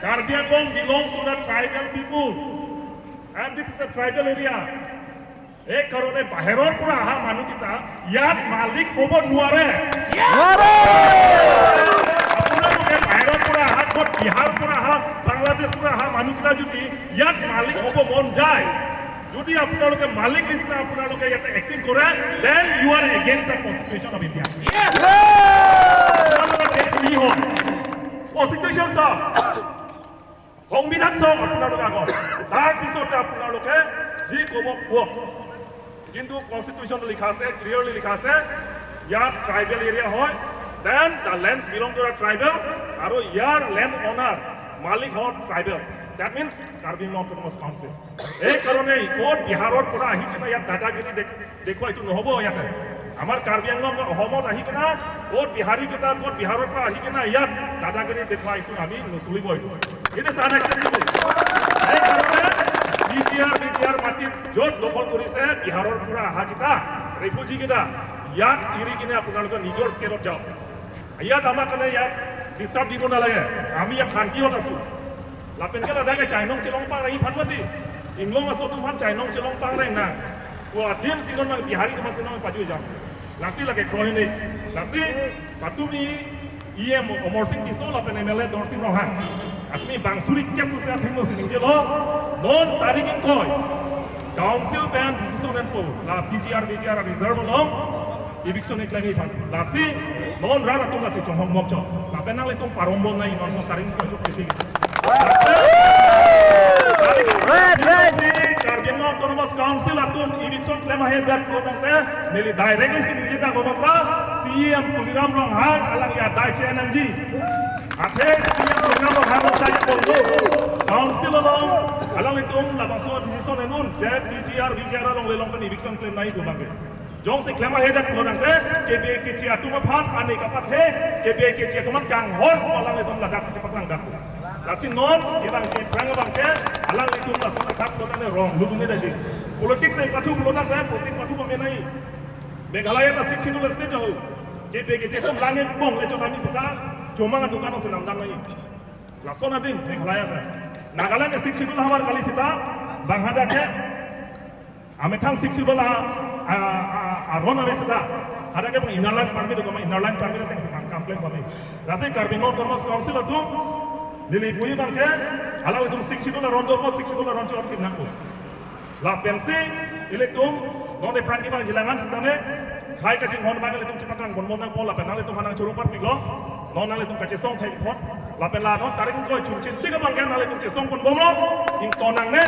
Karbi Anglong belongs to the tribal people, and this is a tribal area. এই কারণে বাহিৰৰ পৰা অহা মানুহকেইটা ইয়াত মালিক হ'ব নোৱাৰে। আপোনালোকে বাহিৰৰ পৰা অহা ক'ত বিহাৰ পৰা অহা বাংলাদেশ পৰা অহা মানুহকেইটা যদি ইয়াত মালিক হ'ব মন যায়, যদি আপোনালোকে মালিক নিচিনা আপোনালোকে ইয়াতে এক্টিং কৰে, then you are against the constitution of India. Constitution চাওক, সংবিধান চাওক আপোনালোকে আগত, তাৰপিছতে আপোনালোকে যি ক'ব কওক। কিন্তু কনস্টিটিউশন লিখা আছে, ক্লিয়াৰলি লিখা আছে, ইয়াৰ ট্ৰাইবেল এৰিয়া হয়, then the lands belong to the tribal, আৰু ইয়াৰ ল্যান্ড অনাৰ মালিক হয় tribal. That means Karbi Anglong autonomous council. এই কাৰণেই ক'ত বিহাৰৰ পৰা আহি কিনে ইয়াত দাদাগিৰি দেখুৱা এইটো নহ'ব। ইয়াতে আমাৰ কাৰ্বি আংলং অসমত আহি কিনে ক'ত বিহাৰীকেইটা ক'ত বিহাৰৰ পৰা আহি কিনে ইয়াত দাদাগিৰি দেখুৱা এইটো আমি নচলিব। এইটো ইট ইজ আনএক্সেপ্টেবল। এই কাৰণে বিটিআৰ মাটিত য'ত দখল কৰিছে বিহাৰৰ পৰা অহা কেইটা ৰেফিউজি কেইটা, ইয়াত এৰি কিনে আপোনালোকে নিজৰ স্কেলত যাওক। ইয়াত আমাৰ কাৰণে ইয়াত ডিষ্টাৰ্ব দিব নালাগে। আমি ইয়াত শান্তিত আছোঁ। লাপেনকে লাদাকে চাইনং চিলং পাং ৰাহি ফানমতি ইংলং আছো তোমাৰ চাইনং চিলং পাং ৰাহি না দিম সিজন মান বিহাৰী তোমাৰ সিজন পাজু যাম লাসি লাগে ক্ৰহিনী লাসি পাতুমি ইএম অমৰ সিং কিছো লাপেন এমএলএ দৰসিং ৰহা আপনি বাংসুরি কেপ সুসা থিংলো সিং যে লো নন তারিখিং কয় কাউন্সিল প্যান ডিসিশন এন্ড পো লা PGR reserve long eviction iklangi fan lasi non rara tung lasi chong hong mok chong lapen nang letung parombon na inon so taring ko chok piti Karbi Anglong Autonomous Council atun eviction claim ahe that ko bangte nili directly si nijeta ko bangta CM Tuliram Ronghang alang ya dai CNMG ate CM Tuliram Ronghang sa poldo council along alang letung labangso decision enun je PGR along lelong pen eviction claim nai ko bangte Jong se klema hedat kodangte KBA ke cia tuma phan ane kapat he KBA ke cia tuma kang hon alang le dom ladak se cepat lang dak lasi non ibang ke prang bang ke alang le dom la so tak kodane wrong lubune daji politics se patu blotan ta politics patu pame nai Meghalaya ta 62 state ho KBA ke cia tom lange bong le chon ami bisa cuma dukan se nam dang nai lasona din Meghalaya ta Nagaland ke 62 hamar kali sita banghada ke amethang 62 la Arona Vesda, ada ke innerline permit itu kami innerline permit itu yang komplain kami. Rasanya Karbi Anglong Autonomous Council itu dilipui bangke, alau itu 60 la rondo ko 60 la rondo kita nak. La pensi iletum, non de prangki bang jilangan sedame, kai kacing hon bang iletum cipakang bon monang pola penal itu manang curupat miglo, non nal itu kacesong thai pot, la penla non tarik ko cuncin tiga bangke nal itu cesong bon bomlo, ing tonang ne,